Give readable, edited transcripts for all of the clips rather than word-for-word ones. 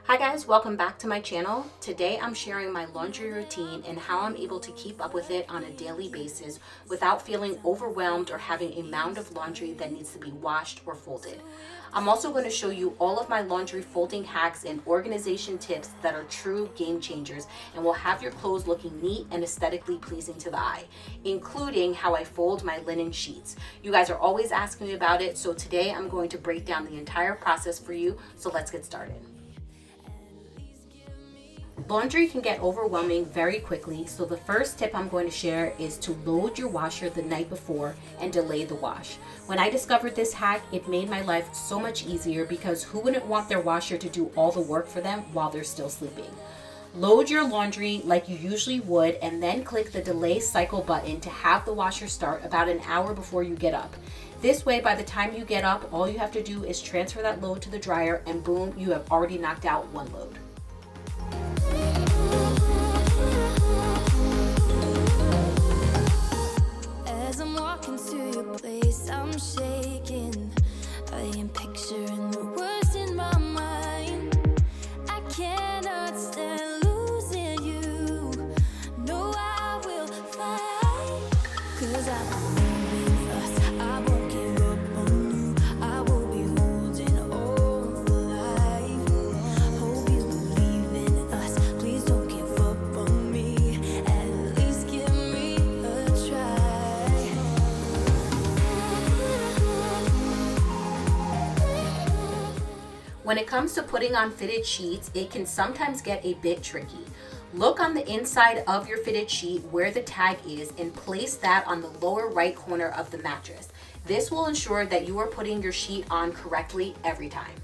Hi guys, welcome back to my channel. Today I'm sharing my laundry routine and how I'm able to keep up with it on a daily basis without feeling overwhelmed or having a mound of laundry that needs to be washed or folded. I'm also going to show you all of my laundry folding hacks and organization tips that are true game changers and will have your clothes looking neat and aesthetically pleasing to the eye, including how I fold my linen sheets. You guys are always asking me about it, so today I'm going to break down the entire process for you, so let's get started. Laundry can get overwhelming very quickly, so the first tip I'm going to share is to load your washer the night before and delay the wash. When I discovered this hack, it made my life so much easier because who wouldn't want their washer to do all the work for them while they're still sleeping? Load your laundry like you usually would and then click the delay cycle button to have the washer start about an hour before you get up. This way, by the time you get up, all you have to do is transfer that load to the dryer and boom, you have already knocked out one load. As I'm walking to your place, I'm shaking. I am picturing the worst in my mind. I cannot stand losing you. No, I will fight. 'Cause I believe in us. I won't give up on you. I will be holding on for life. Hope you believe in us. Please don't give up on me. At least give me a try. When it comes to putting on fitted sheets, it can sometimes get a bit tricky. Look on the inside of your fitted sheet where the tag is and place that on the lower right corner of the mattress. This will ensure that you are putting your sheet on correctly every time.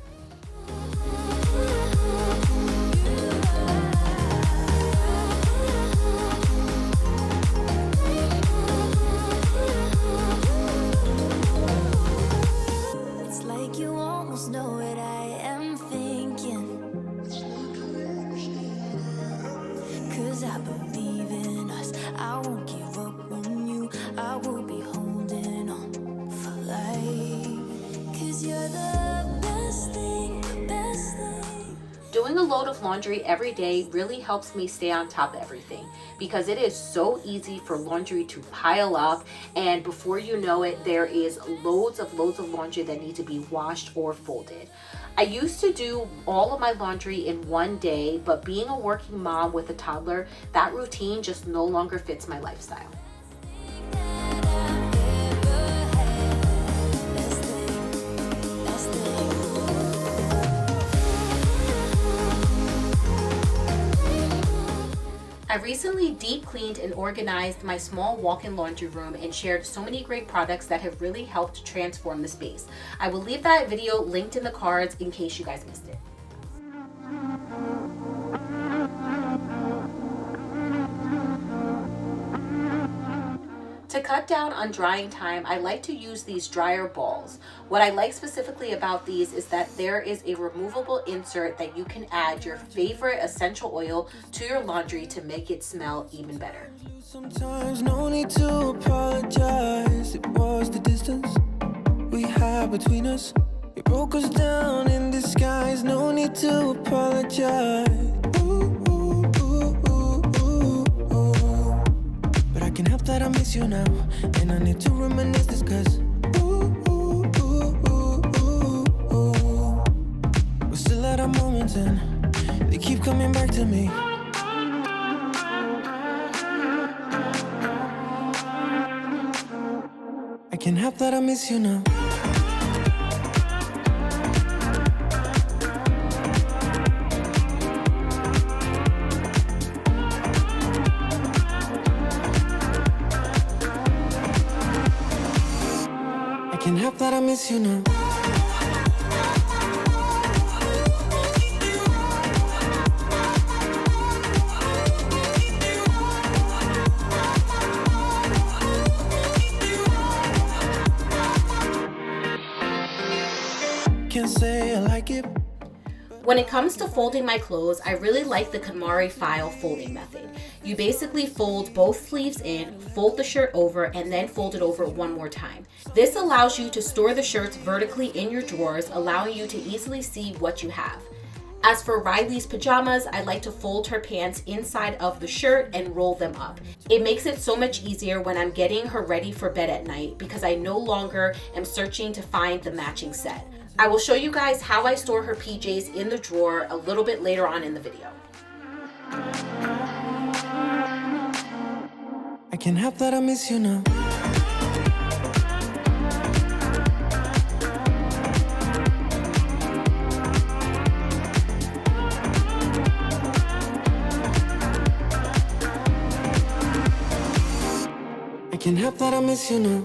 It's like you almost know what I am thinking. 'Cause I believe in us. I won't give up on you. I will be holding on for life. 'Cause you're the best thing, best thing. Doing a load of laundry every day really helps me stay on top of everything because it is so easy for laundry to pile up, and before you know it, there is loads of laundry that need to be washed or folded. I used to do all of my laundry in one day, but being a working mom with a toddler, that routine just no longer fits my lifestyle. I recently deep cleaned and organized my small walk-in laundry room and shared so many great products that have really helped transform the space. I will leave that video linked in the cards in case you guys missed it. To cut down on drying time, I like to use these dryer balls. What I like specifically about these is that there is a removable insert that you can add your favorite essential oil to your laundry to make it smell even better. Sometimes no need to apologize. It was the distance we had between us. It broke us down in disguise. No need to apologize. I can't help that I miss you now, and I need to reminisce this 'cause we're still at our moments and they keep coming back to me. I can't help that I miss you now. Can't help that I miss you now. Can't say I like it. When it comes to folding my clothes, I really like the Konmari file folding method. You basically fold both sleeves in, fold the shirt over, and then fold it over one more time. This allows you to store the shirts vertically in your drawers, allowing you to easily see what you have. As for Riley's pajamas, I like to fold her pants inside of the shirt and roll them up. It makes it so much easier when I'm getting her ready for bed at night because I no longer am searching to find the matching set. I will show you guys how I store her PJs in the drawer a little bit later on in the video. I can't help that I miss you now. I can't help that I miss you now.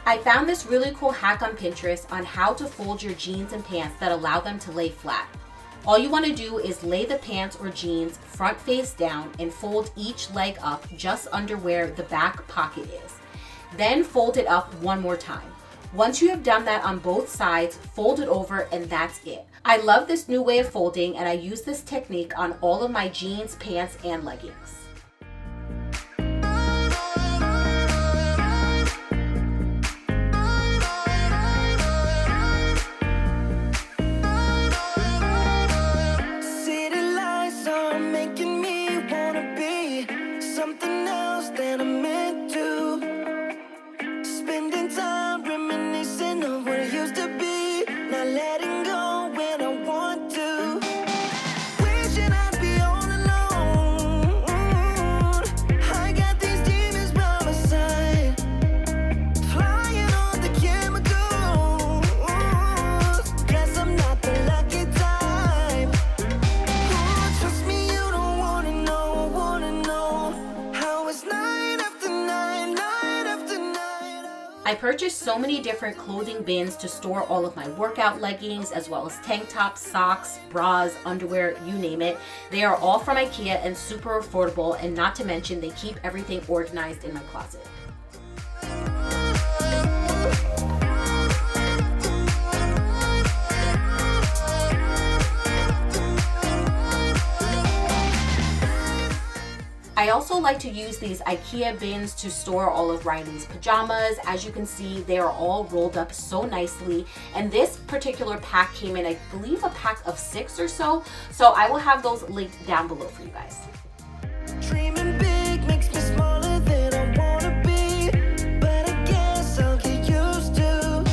I found this really cool hack on Pinterest on how to fold your jeans and pants that allow them to lay flat. All you want to do is lay the pants or jeans front face down and fold each leg up just under where the back pocket is. Then fold it up one more time. Once you have done that on both sides, fold it over and that's it. I love this new way of folding and I use this technique on all of my jeans, pants, and leggings. I purchased so many different clothing bins to store all of my workout leggings, as well as tank tops, socks, bras, underwear, you name it. They are all from IKEA and super affordable, and not to mention they keep everything organized in my closet. I also like to use these IKEA bins to store all of Riley's pajamas. As you can see, they are all rolled up so nicely. And this particular pack came in, I believe, a pack of 6 or so. So I will have those linked down below for you guys. Dreaming big makes me smaller than I wanna be, but I guess I'll get used to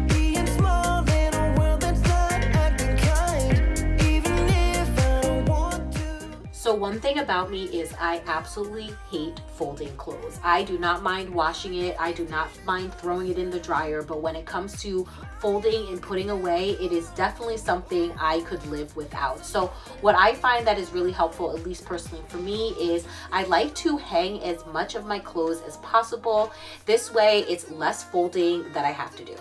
being small in a world that's not acting kind, even if I don't want to. So one thing about me is I absolutely hate folding clothes. I do not mind washing it. I do not mind throwing it in the dryer, but when it comes to folding and putting away, it is definitely something I could live without. So what I find that is really helpful, at least personally for me, is I like to hang as much of my clothes as possible. This way it's less folding that I have to do.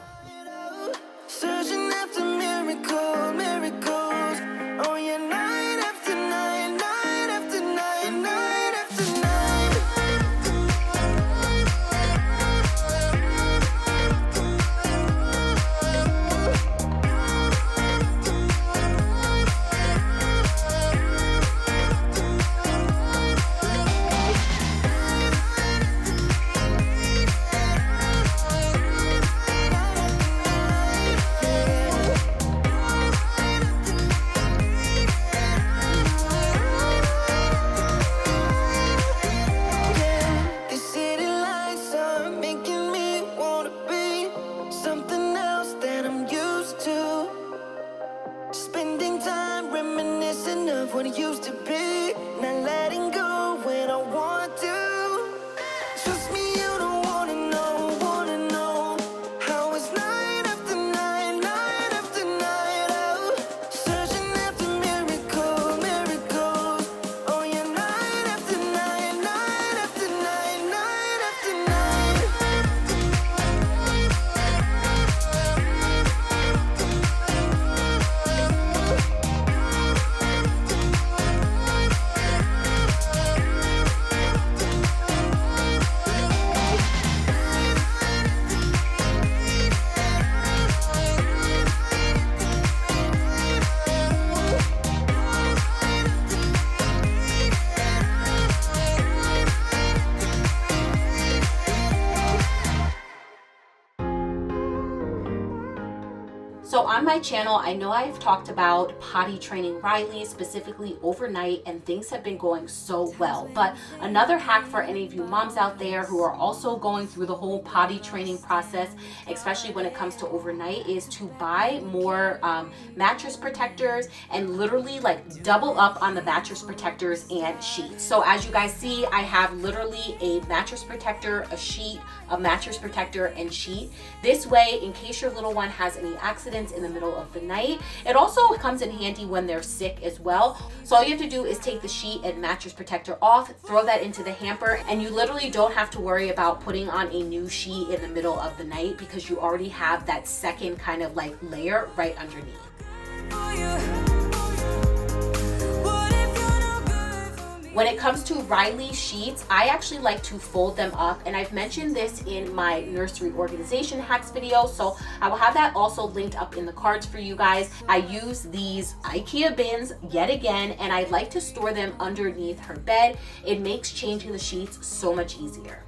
Searching after miracles, miracles. Oh yeah, night after night, night after night, night after night. What it used to be, not letting go when I want to. Trust me, you don't wanna know how it's night after night, night after night. Oh, searching after miracles. So on my channel, I know I've talked about potty training Riley specifically overnight, and things have been going so well. But another hack for any of you moms out there who are also going through the whole potty training process, especially when it comes to overnight, is to buy more mattress protectors and literally like double up on the mattress protectors and sheets. So as you guys see, I have literally a mattress protector, a sheet, a mattress protector, and sheet. This way, in case your little one has any accidents in the middle of the night, it also comes in handy when they're sick as well. So all you have to do is take the sheet and mattress protector off, throw that into the hamper, and you literally don't have to worry about putting on a new sheet in the middle of the night because you already have that second kind of like layer right underneath. When it comes to Riley sheets, I actually like to fold them up, and I've mentioned this in my nursery organization hacks video, so I will have that also linked up in the cards for you guys. I use these IKEA bins yet again, and I like to store them underneath her bed. It makes changing the sheets so much easier.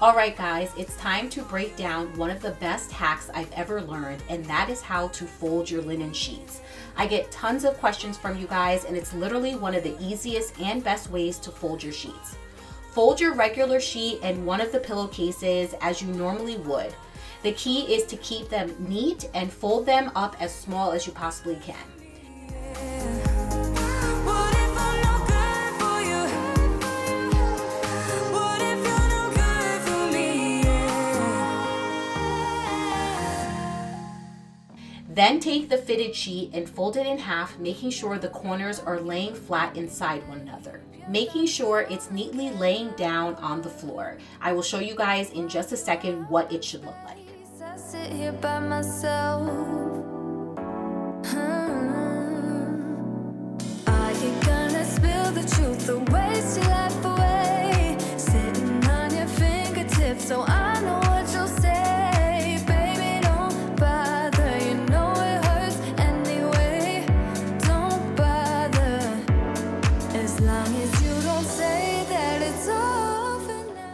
Alright guys, it's time to break down one of the best hacks I've ever learned, and that is how to fold your linen sheets. I get tons of questions from you guys, and it's literally one of the easiest and best ways to fold your sheets. Fold your regular sheet and one of the pillowcases as you normally would. The key is to keep them neat and fold them up as small as you possibly can. Then take the fitted sheet and fold it in half, making sure the corners are laying flat inside one another. Making sure it's neatly laying down on the floor. I will show you guys in just a second what it should look like. I sit here by myself. Are you gonna spill the truth, the waste your life away? Sitting on your fingertips, so I know what you'll say.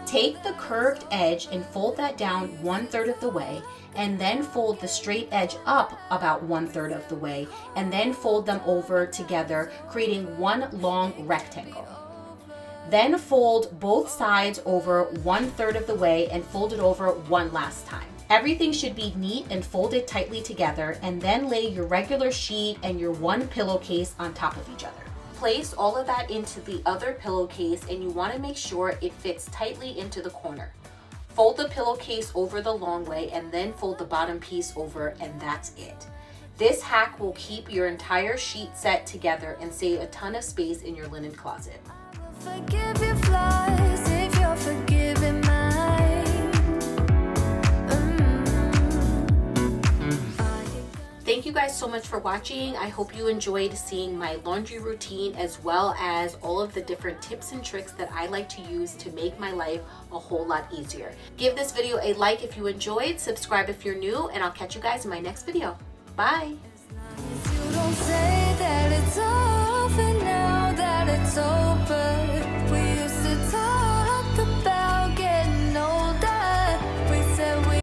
Take the curved edge and fold that down 1/3 of the way, and then fold the straight edge up about 1/3 of the way, and then fold them over together, creating one long rectangle. Then fold both sides over 1/3 of the way and fold it over one last time. Everything should be neat and folded tightly together, and then lay your regular sheet and your one pillowcase on top of each other. Place all of that into the other pillowcase, and you want to make sure it fits tightly into the corner. Fold the pillowcase over the long way and then fold the bottom piece over, and that's it. This hack will keep your entire sheet set together and save a ton of space in your linen closet. Forgive your flaws if you're forgiving mine. Thank you guys so much for watching. I hope you enjoyed seeing my laundry routine as well as all of the different tips and tricks that I like to use to make my life a whole lot easier. Give this video a like if you enjoyed, subscribe if you're new, and I'll catch you guys in my next video. Bye! You don't say that it's all